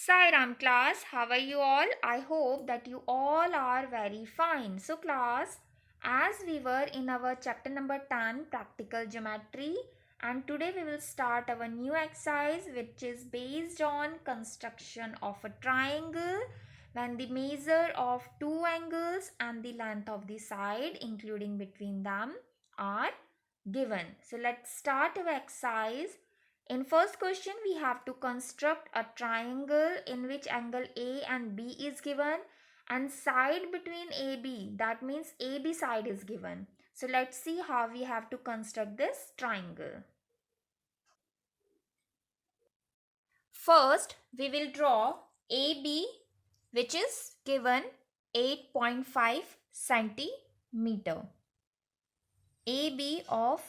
Sairam class, how are you all? I hope that you all are very fine. So class, as we were in our chapter number 10 practical geometry, and today we will start our new exercise which is based on construction of a triangle when the measure of two angles and the length of the side including between them are given. So let's start our exercise. In first question, we have to construct a triangle in which angle A and B is given and side between AB, that means AB side is given. So let's see how we have to construct this triangle. First, we will draw AB which is given 8.5 centimeter. AB of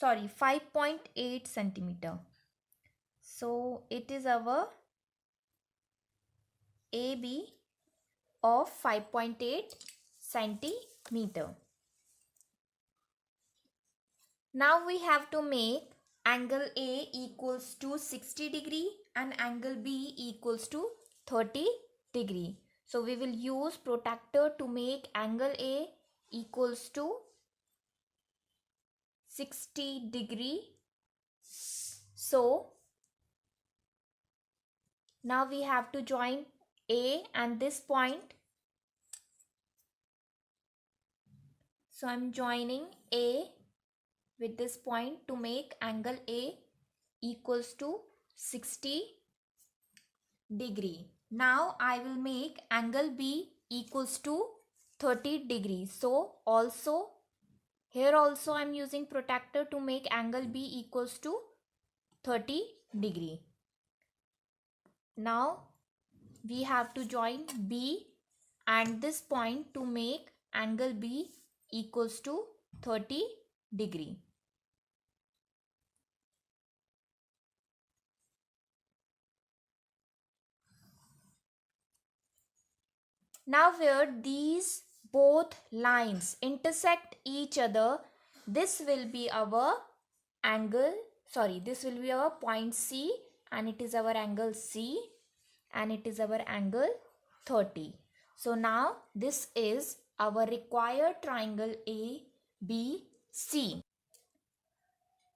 5.8 centimeter. So it is our AB of 5.8 centimeter. Now we have to make angle A equals to 60 degree and angle B equals to 30 degree. So we will use protractor to make angle A equals to 60 degree. So now we have to join A and this point. So I'm joining A with this point to make angle A equals to 60 degree. Now I will make angle B equals to 30 degree. So also here also I am using protractor to make angle B equals to 30 degree. Now we have to join B and this point to make angle B equals to 30 degree. Now where these both lines intersect each other, this will be our this will be our point C and it is our angle C and it is our angle 30. So now this is our required triangle ABC.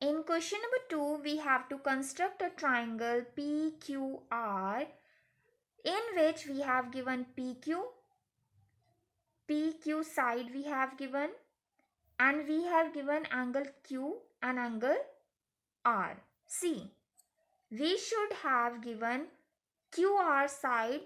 In question number 2, we have to construct a triangle PQR in which we have given PQ side we have given and we have given angle Q and angle R. See, we should have given QR side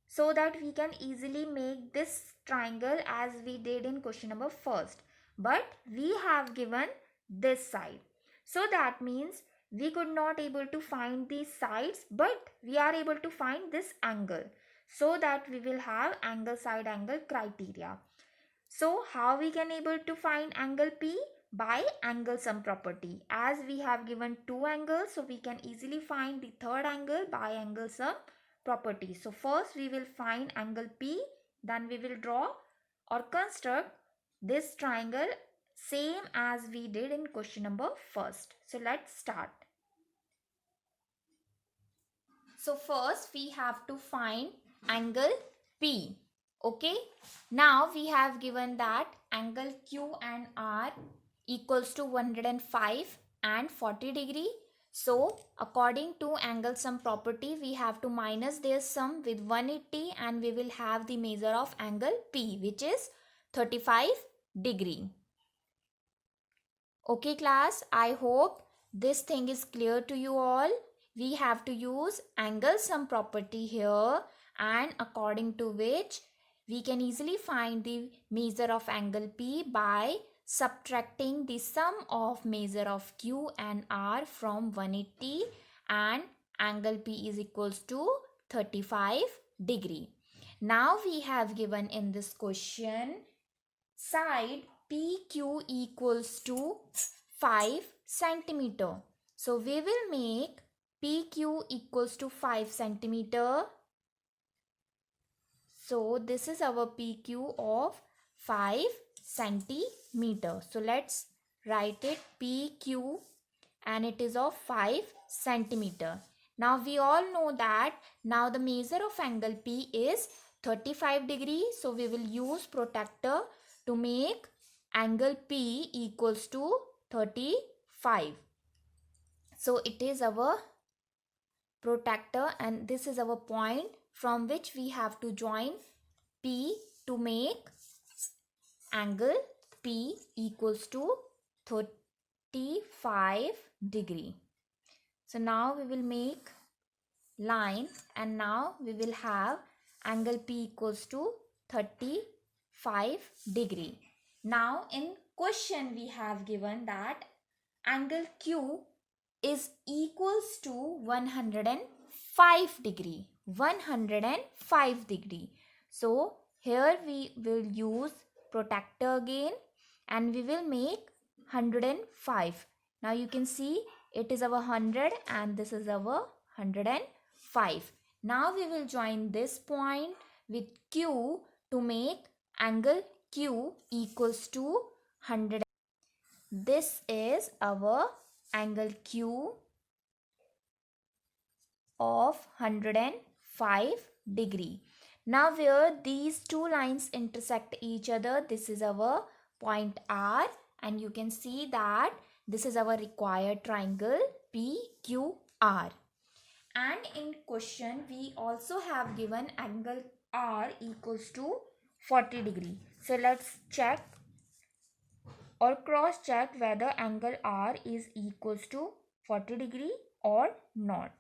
so that we can easily make this triangle as we did in question number first. But we have given this side. So that means we could not able to find these sides, but we are able to find this angle. So that we will have angle side angle criteria. So how we can able to find angle P? By angle sum property. As we have given two angles, so we can easily find the third angle by angle sum property. So first we will find angle P, then we will draw or construct this triangle same as we did in question number first. So let's start. So first we have to find angle P. Okay. Now we have given that angle Q and R equals to 105 and 40 degree. So according to angle sum property, we have to minus their sum with 180 and we will have the measure of angle P which is 35 degree. Okay class, I hope this thing is clear to you all. We have to use angle sum property here and according to which we can easily find the measure of angle P by subtracting the sum of measure of Q and R from 180 and angle P is equals to 35 degree. Now we have given in this question side PQ equals to 5 centimeter. So we will make PQ equals to 5 centimeter. So this is our PQ of 5 centimeter. So let's write it PQ and it is of 5 centimeter. Now we all know that now the measure of angle P is 35 degree. So we will use protractor to make angle P equals to 35. So it is our protractor and this is our point from which we have to join P to make angle P equals to 35 degree. So now we will make line and now we will have angle P equals to 35 degree. Now in question we have given that angle Q is equals to 105 degree. 105 degree. So here we will use protractor again and we will make 105. Now you can see it is our 100 and this is our 105. Now we will join this point with Q to make angle Q equals to 100. This is our angle Q of 105 degree. Now where these two lines intersect each other, this is our point R and you can see that this is our required triangle PQR. And in question we also have given angle R equals to 40 degree. So let's check or cross check whether angle R is equals to 40 degree or not.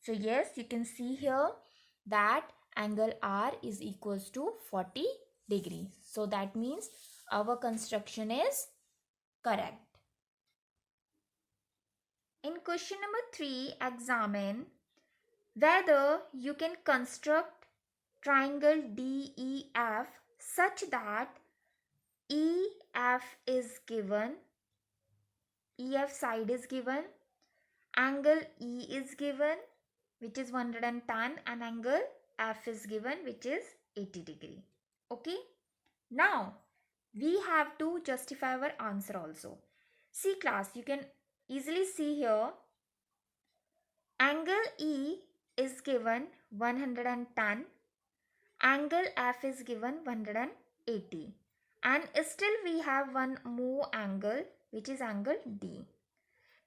So yes, you can see here that angle R is equals to 40 degree. So that means our construction is correct. In question number 3, examine whether you can construct triangle DEF such that EF is given, EF side is given, angle E is given which is 110 and angle F is given which is 80 degree. Okay. Now we have to justify our answer also. See class, you can easily see here angle E is given 110, angle F is given 180 and still we have one more angle which is angle D.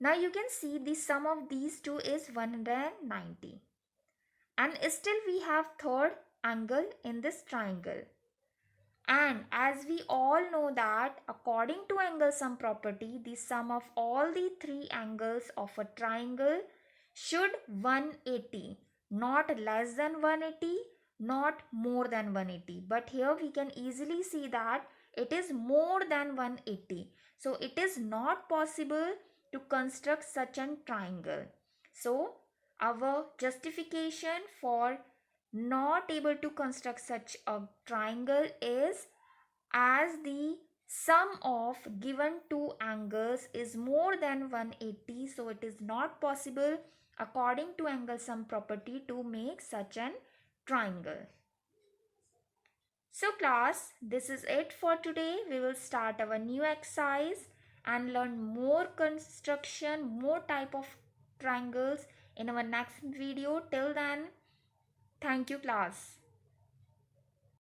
Now you can see the sum of these two is 190 and still we have third angle in this triangle. And as we all know that according to angle sum property, the sum of all the three angles of a triangle should 180, not less than 180, not more than 180. But here we can easily see that it is more than 180. So it is not possible to construct such a triangle. So our justification for not able to construct such a triangle is as the sum of given two angles is more than 180, so it is not possible according to angle sum property to make such an triangle. So class, this is it for today. We will start our new exercise and learn more construction, more type of triangles in our next video. Till then, thank you class.